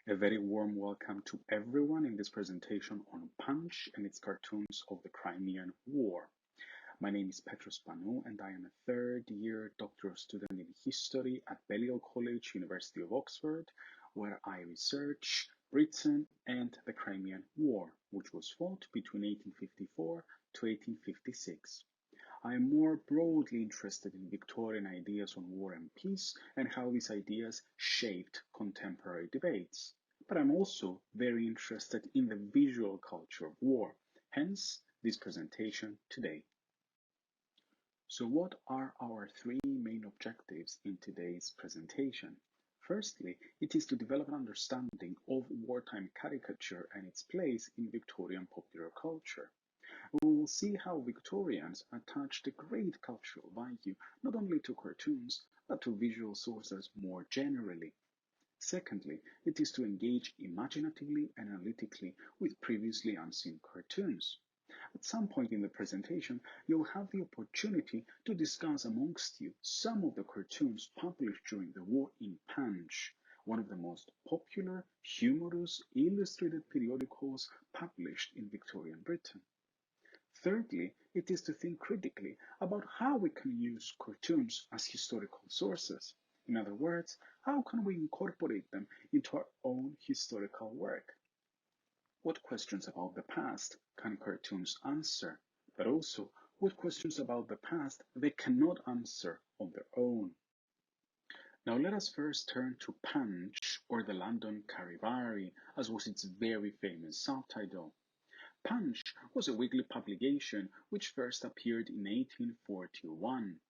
A very warm welcome to everyone in this presentation on Punch and its cartoons of the Crimean War. My name is Petros Panou and I am a third-year doctoral student in history at Balliol College, University of Oxford, where I research Britain and the Crimean War, which was fought between 1854 to 1856. I am more broadly interested in Victorian ideas on war and peace and how these ideas shaped contemporary debates. But I'm also very interested in the visual culture of war, hence this presentation today. So what are our three main objectives in today's presentation? Firstly, it is to develop an understanding of wartime caricature and its place in Victorian popular culture. We will see how Victorians attached a great cultural value not only to cartoons, but to visual sources more generally. Secondly, it is to engage imaginatively and analytically with previously unseen cartoons. At some point in the presentation, you'll have the opportunity to discuss amongst you some of the cartoons published during the war in Punch, one of the most popular, humorous, illustrated periodicals published in Victorian Britain. Thirdly, it is to think critically about how we can use cartoons as historical sources. In other words, how can we incorporate them into our own historical work? What questions about the past can cartoons answer, but also what questions about the past they cannot answer on their own? Now let us first turn to Punch, or the London Charivari, as was its very famous subtitle. Punch was a weekly publication which first appeared in 1841.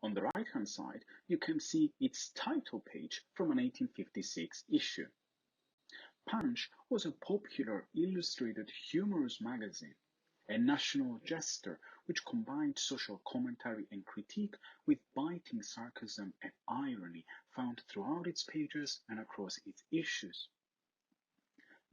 On the right-hand side, you can see its title page from an 1856 issue. Punch was a popular illustrated humorous magazine, a national jester which combined social commentary and critique with biting sarcasm and irony found throughout its pages and across its issues.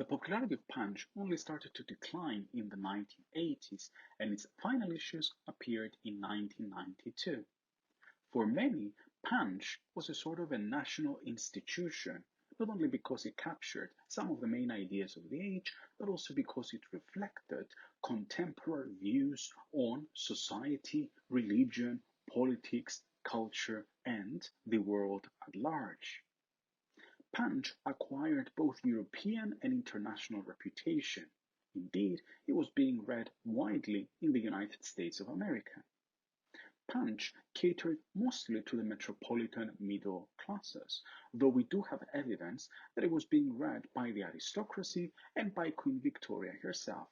The popularity of Punch only started to decline in the 1980s, and its final issues appeared in 1992. For many, Punch was a sort of a national institution, not only because it captured some of the main ideas of the age, but also because it reflected contemporary views on society, religion, politics, culture, and the world at large. Punch acquired both European and international reputation. Indeed, it was being read widely in the United States of America. Punch catered mostly to the metropolitan middle classes, though we do have evidence that it was being read by the aristocracy and by Queen Victoria herself.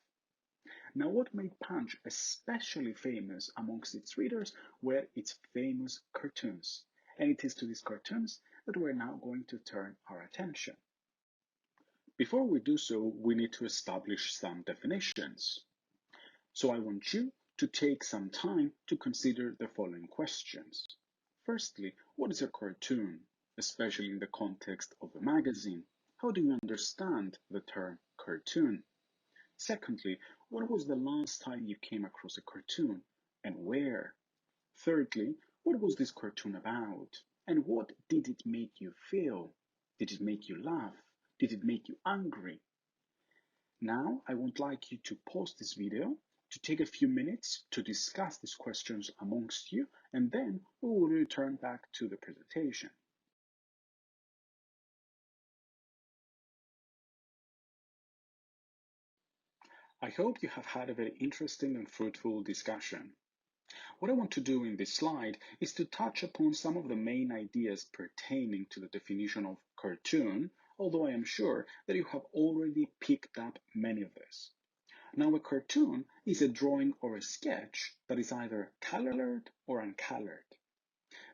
Now, what made Punch especially famous amongst its readers were its famous cartoons, and it is to these cartoons that we're now going to turn our attention. Before we do so, we need to establish some definitions. So I want you to take some time to consider the following questions. Firstly, what is a cartoon, especially in the context of a magazine? How do you understand the term cartoon? Secondly, when was the last time you came across a cartoon and where? Thirdly, what was this cartoon about? And what did it make you feel? Did it make you laugh? Did it make you angry? Now, I would like you to pause this video to take a few minutes to discuss these questions amongst you, and then we will return back to the presentation. I hope you have had a very interesting and fruitful discussion. What I want to do in this slide is to touch upon some of the main ideas pertaining to the definition of cartoon, although I am sure that you have already picked up many of these. Now, a cartoon is a drawing or a sketch that is either colored or uncolored.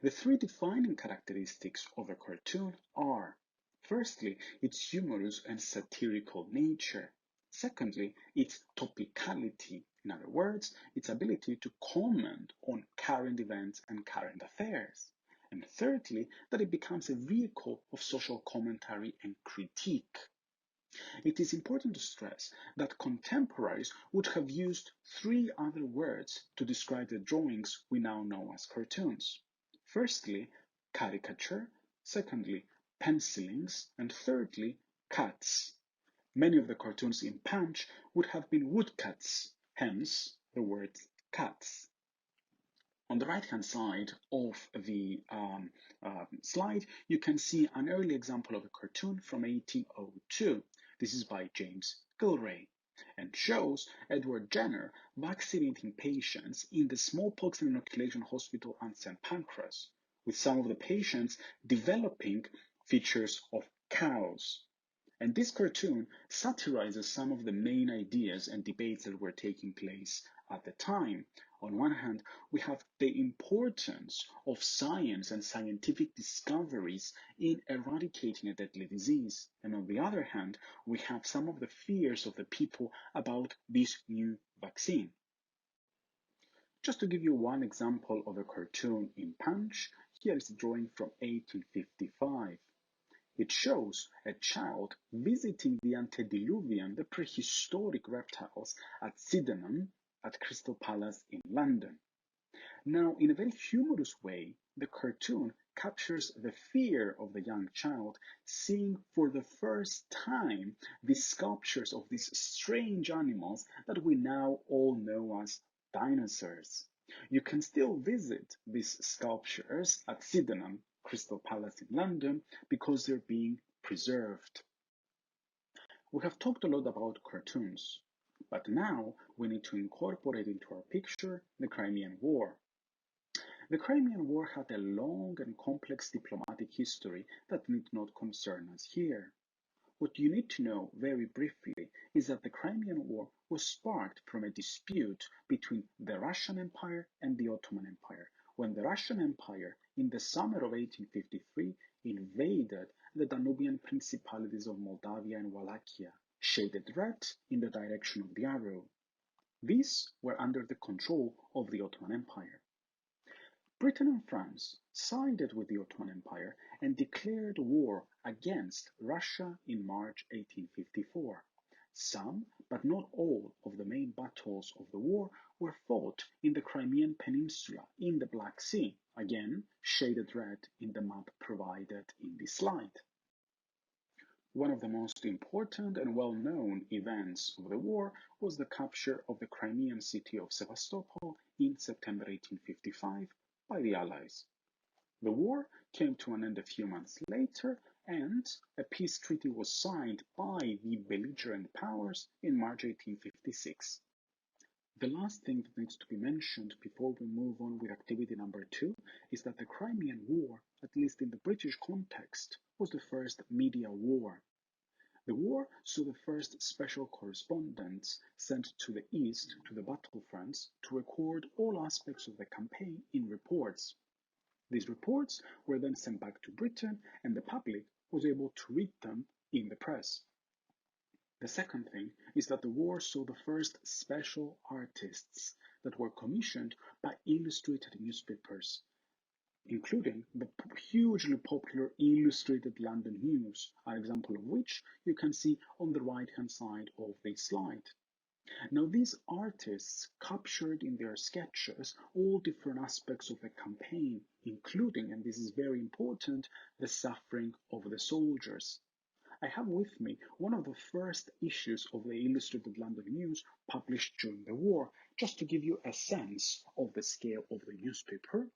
The three defining characteristics of a cartoon are, firstly, its humorous and satirical nature. Secondly, its topicality, in other words, its ability to comment on current events and current affairs. And thirdly, that it becomes a vehicle of social commentary and critique. It is important to stress that contemporaries would have used three other words to describe the drawings we now know as cartoons. Firstly, caricature, secondly, pencilings, and thirdly, cuts. Many of the cartoons in Punch would have been woodcuts, hence the word cuts. On the right-hand side of the slide, you can see an early example of a cartoon from 1802. This is by James Gilray and shows Edward Jenner vaccinating patients in the smallpox and inoculation hospital at St. Pancras, with some of the patients developing features of cows. And this cartoon satirizes some of the main ideas and debates that were taking place at the time. On one hand, we have the importance of science and scientific discoveries in eradicating a deadly disease. And on the other hand, we have some of the fears of the people about this new vaccine. Just to give you one example of a cartoon in Punch, here is a drawing from 1855. It shows a child visiting the Antediluvian, the prehistoric reptiles at Sydenham at Crystal Palace in London. Now, in a very humorous way, the cartoon captures the fear of the young child seeing for the first time the sculptures of these strange animals that we now all know as dinosaurs. You can still visit these sculptures at Sydenham, Crystal Palace in London, because they're being preserved. We have talked a lot about cartoons, but now we need to incorporate into our picture the Crimean War. The Crimean War had a long and complex diplomatic history that need not concern us here. What you need to know very briefly is that the Crimean War was sparked from a dispute between the Russian Empire and the Ottoman Empire, when the Russian Empire, in the summer of 1853, invaded the Danubian principalities of Moldavia and Wallachia, shaded red in the direction of the arrow. These were under the control of the Ottoman Empire. Britain and France sided with the Ottoman Empire and declared war against Russia in March 1854. Some, but not all, of the main battles of the war were fought in the Crimean Peninsula in the Black Sea, again shaded red in the map provided in this slide. One of the most important and well-known events of the war was the capture of the Crimean city of Sevastopol in September 1855 by the Allies. The war came to an end a few months later, and a peace treaty was signed by the belligerent powers in March 1856. The last thing that needs to be mentioned before we move on with activity number 2 is that the Crimean War, at least in the British context, was the first media war. The war saw the first special correspondents sent to the east, to the battlefronts, to record all aspects of the campaign in reports. These reports were then sent back to Britain, and the public was able to read them in the press. The second thing is that the war saw the first special artists that were commissioned by illustrated newspapers, including the hugely popular Illustrated London News, an example of which you can see on the right-hand side of this slide. Now, these artists captured in their sketches all different aspects of the campaign, including, and this is very important, the suffering of the soldiers. I have with me one of the first issues of the Illustrated London News published during the war, just to give you a sense of the scale of the newspaper,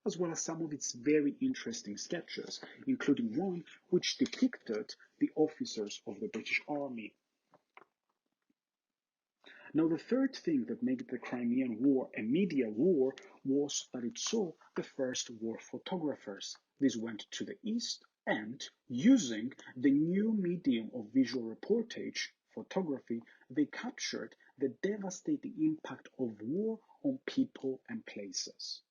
as well as some of its very interesting sketches, including one which depicted the officers of the British Army. Now, the third thing that made the Crimean War a media war was that it saw the first war photographers. These went to the east and, using the new medium of visual reportage, photography, they captured the devastating impact of war on people and places.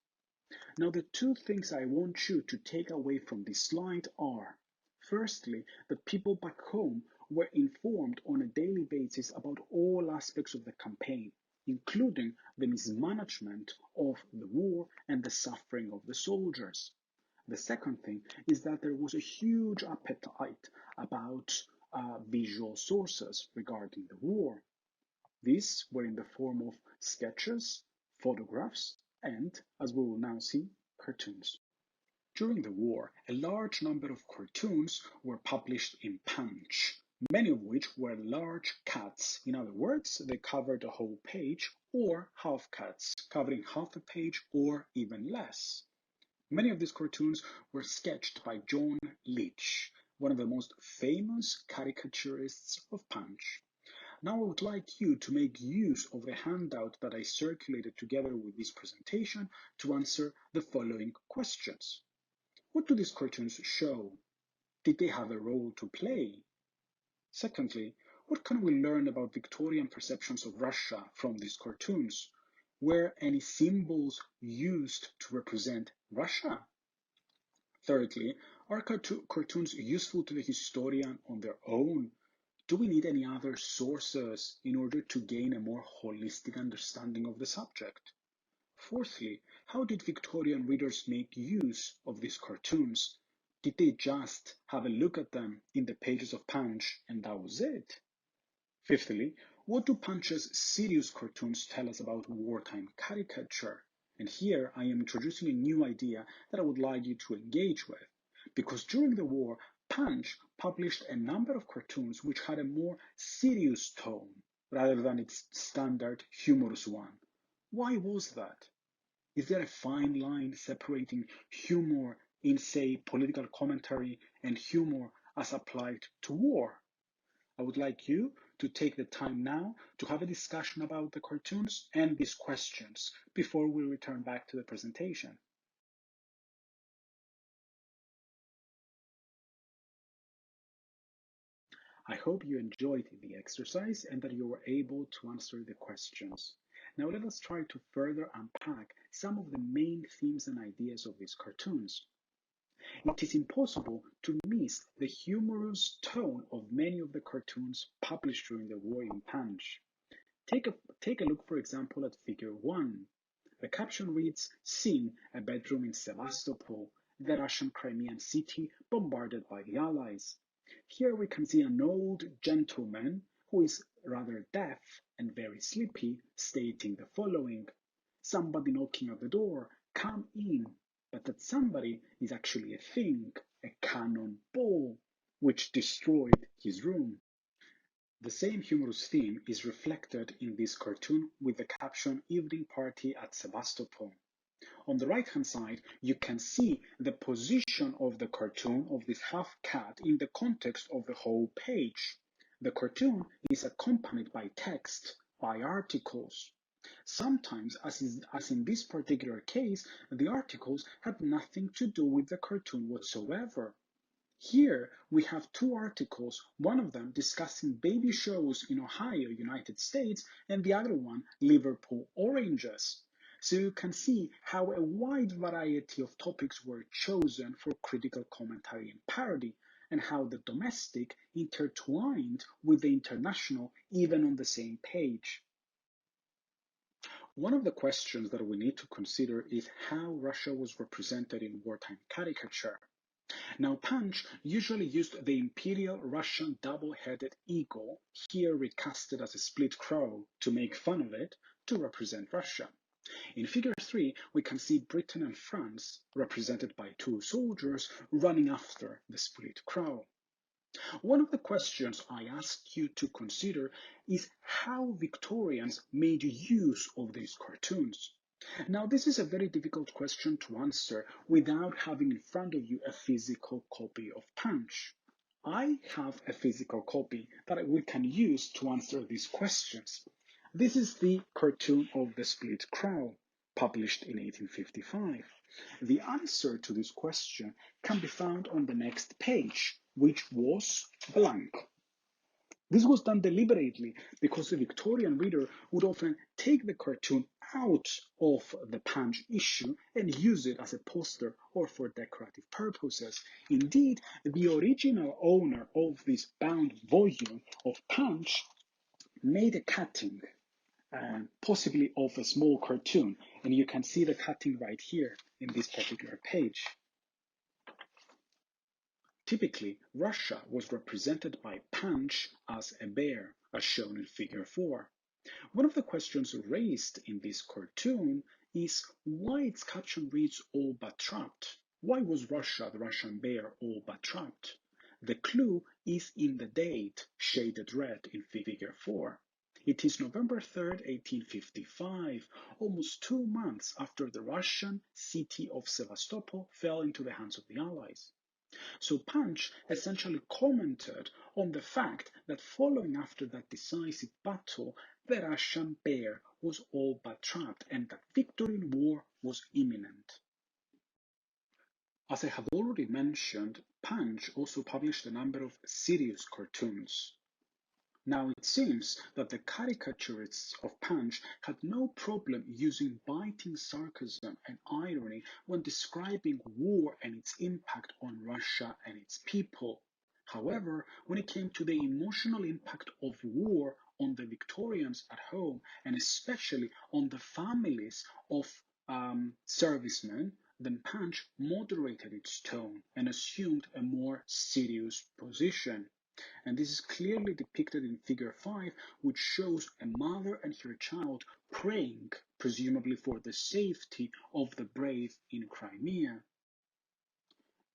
Now, the two things I want you to take away from this slide are, firstly, that people back home were informed on a daily basis about all aspects of the campaign, including the mismanagement of the war and the suffering of the soldiers. The second thing is that there was a huge appetite about visual sources regarding the war. These were in the form of sketches, photographs, and, as we will now see, cartoons. During the war, a large number of cartoons were published in Punch, many of which were large cuts. In other words, they covered a whole page, or half cuts, covering half a page or even less. Many of these cartoons were sketched by John Leech, one of the most famous caricaturists of Punch. Now I would like you to make use of the handout that I circulated together with this presentation to answer the following questions. What do these cartoons show? Did they have a role to play? Secondly, what can we learn about Victorian perceptions of Russia from these cartoons? Were any symbols used to represent Russia? Thirdly, are cartoons useful to the historian on their own? Do we need any other sources in order to gain a more holistic understanding of the subject? Fourthly, how did Victorian readers make use of these cartoons? Did they just have a look at them in the pages of Punch and that was it? Fifthly, what do Punch's serious cartoons tell us about wartime caricature? And here I am introducing a new idea that I would like you to engage with. Because during the war, Punch published a number of cartoons which had a more serious tone rather than its standard humorous one. Why was that? Is there a fine line separating humor in, say, political commentary and humor as applied to war? I would like you to take the time now to have a discussion about the cartoons and these questions before we return back to the presentation. I hope you enjoyed the exercise and that you were able to answer the questions. Now let us try to further unpack some of the main themes and ideas of these cartoons. It is impossible to miss the humorous tone of many of the cartoons published during the war in Punch. Take a look, for example, at Figure 1. The caption reads, "Scene, a bedroom in Sevastopol, the Russian Crimean city bombarded by the Allies." Here we can see an old gentleman who is rather deaf and very sleepy, stating the following: "Somebody knocking at the door, come in." But that somebody is actually a thing, a cannonball, which destroyed his room. The same humorous theme is reflected in this cartoon with the caption "Evening Party at Sevastopol." On the right-hand side, you can see the position of the cartoon of this half cat in the context of the whole page. The cartoon is accompanied by text, by articles. Sometimes, as in this particular case, the articles had nothing to do with the cartoon whatsoever. Here we have two articles, one of them discussing baby shows in Ohio, United States, and the other one, Liverpool oranges. So you can see how a wide variety of topics were chosen for critical commentary and parody, and how the domestic intertwined with the international even on the same page. One of the questions that we need to consider is how Russia was represented in wartime caricature. Now, Punch usually used the imperial Russian double-headed eagle, here recasted as a split crow to make fun of it, to represent Russia. In Figure 3, we can see Britain and France, represented by two soldiers, running after the split crow. One of the questions I ask you to consider is how Victorians made use of these cartoons. Now, this is a very difficult question to answer without having in front of you a physical copy of Punch. I have a physical copy that we can use to answer these questions. This is the cartoon of the split crow, published in 1855. The answer to this question can be found on the next page, which was blank. This was done deliberately because the Victorian reader would often take the cartoon out of the Punch issue and use it as a poster or for decorative purposes. Indeed, the original owner of this bound volume of Punch made a cutting, possibly of a small cartoon, and you can see the cutting right here in this particular page. Typically, Russia was represented by Punch as a bear, as shown in Figure 4. One of the questions raised in this cartoon is why its caption reads "all but trapped." Why was Russia, the Russian bear, all but trapped? The clue is in the date, shaded red in figure 4. It is November 3rd, 1855, almost 2 months after the Russian city of Sevastopol fell into the hands of the Allies. So Punch essentially commented on the fact that following after that decisive battle, the Russian bear was all but trapped and that victory in war was imminent. As I have already mentioned, Punch also published a number of serious cartoons. Now it seems that the caricaturists of Punch had no problem using biting sarcasm and irony when describing war and its impact on Russia and its people. However, when it came to the emotional impact of war on the Victorians at home, and especially on the families of servicemen, then Punch moderated its tone and assumed a more serious position. And this is clearly depicted in figure 5, which shows a mother and her child praying, presumably for the safety of the brave in Crimea.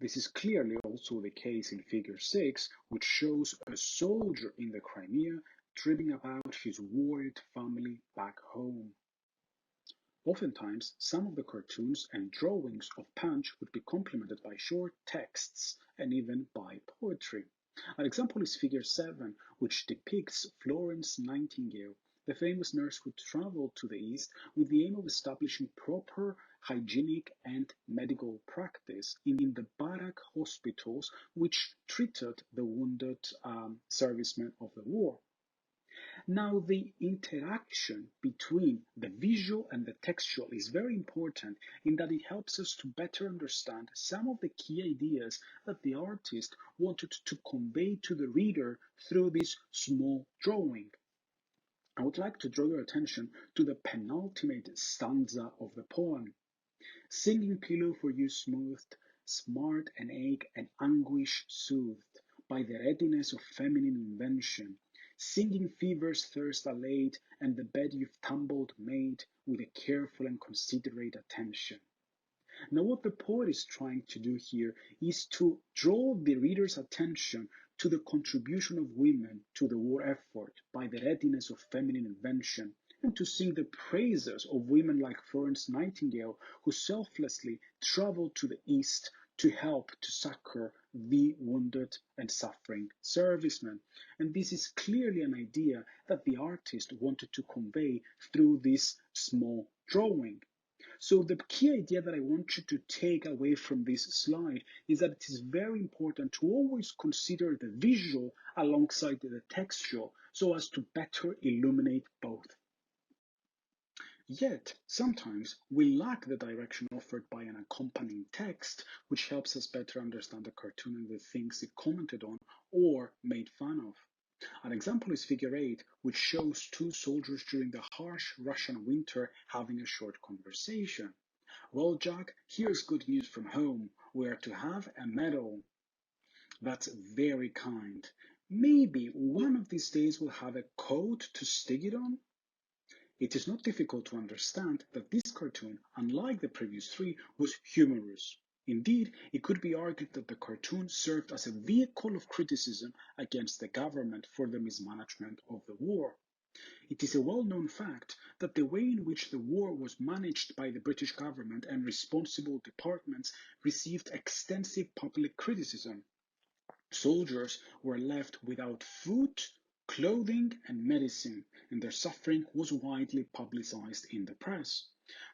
This is clearly also the case in figure 6, which shows a soldier in the Crimea dreaming about his worried family back home. Oftentimes, some of the cartoons and drawings of Punch would be complemented by short texts and even by poetry. An example is figure 7, which depicts Florence Nightingale, the famous nurse who traveled to the East with the aim of establishing proper hygienic and medical practice in the barrack hospitals which treated the wounded servicemen of the war. Now, the interaction between the visual and the textual is very important in that it helps us to better understand some of the key ideas that the artist wanted to convey to the reader through this small drawing. I would like to draw your attention to the penultimate stanza of the poem. Singing pillow for you smoothed, smart and ache and anguish soothed by the readiness of feminine invention, singing fever's thirst allayed, and the bed you've tumbled made with a careful and considerate attention. Now, what the poet is trying to do here is to draw the reader's attention to the contribution of women to the war effort by the readiness of feminine invention, and to sing the praises of women like Florence Nightingale, who selflessly traveled to the East to help to succor the wounded and suffering servicemen. And this is clearly an idea that the artist wanted to convey through this small drawing. So the key idea that I want you to take away from this slide is that it is very important to always consider the visual alongside the textual so as to better illuminate both. Yet, sometimes we lack the direction offered by an accompanying text, which helps us better understand the cartoon and the things it commented on or made fun of. An example is figure 8, which shows two soldiers during the harsh Russian winter having a short conversation. Well, Jack, here's good news from home. We're to have a medal. That's very kind. Maybe one of these days we'll have a coat to stick it on? It is not difficult to understand that this cartoon, unlike the previous three, was humorous. Indeed, it could be argued that the cartoon served as a vehicle of criticism against the government for the mismanagement of the war. It is a well-known fact that the way in which the war was managed by the British government and responsible departments received extensive public criticism. Soldiers were left without food, clothing, and medicine, and their suffering was widely publicized in the press.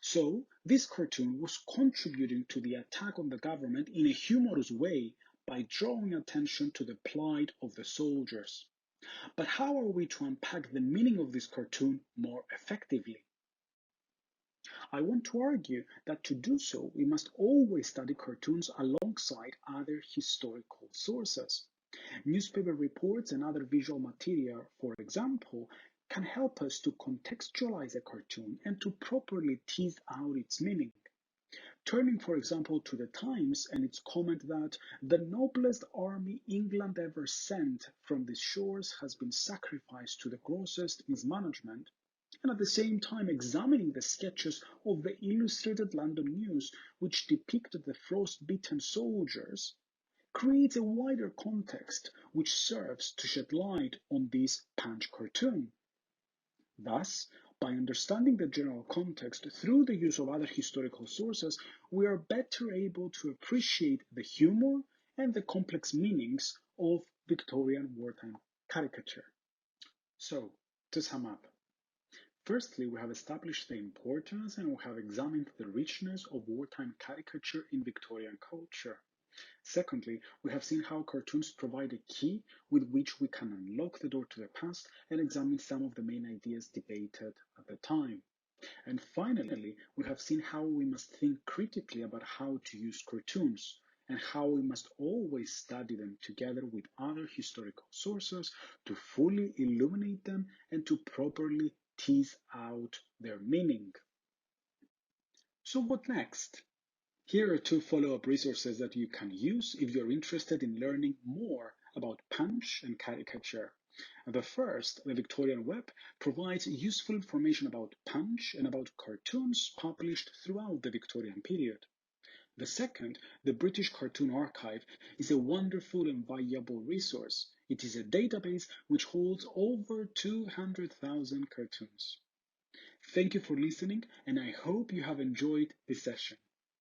So, this cartoon was contributing to the attack on the government in a humorous way by drawing attention to the plight of the soldiers. But how are we to unpack the meaning of this cartoon more effectively? I want to argue that to do so, we must always study cartoons alongside other historical sources. Newspaper reports and other visual material, for example, can help us to contextualize a cartoon and to properly tease out its meaning. Turning, for example, to the Times and its comment that the noblest army England ever sent from these shores has been sacrificed to the grossest mismanagement, and at the same time examining the sketches of the Illustrated London News, which depicted the frost-bitten soldiers, creates a wider context which serves to shed light on this Punch cartoon. Thus, by understanding the general context through the use of other historical sources, we are better able to appreciate the humor and the complex meanings of Victorian wartime caricature. So, to sum up, firstly, we have established the importance and we have examined the richness of wartime caricature in Victorian culture. Secondly, we have seen how cartoons provide a key with which we can unlock the door to the past and examine some of the main ideas debated at the time. And finally, we have seen how we must think critically about how to use cartoons and how we must always study them together with other historical sources to fully illuminate them and to properly tease out their meaning. So what next? Here are two follow-up resources that you can use if you're interested in learning more about punch and caricature. The first, the Victorian Web, provides useful information about punch and about cartoons published throughout the Victorian period. The second, the British Cartoon Archive, is a wonderful and valuable resource. It is a database which holds over 200,000 cartoons. Thank you for listening, and I hope you have enjoyed this session.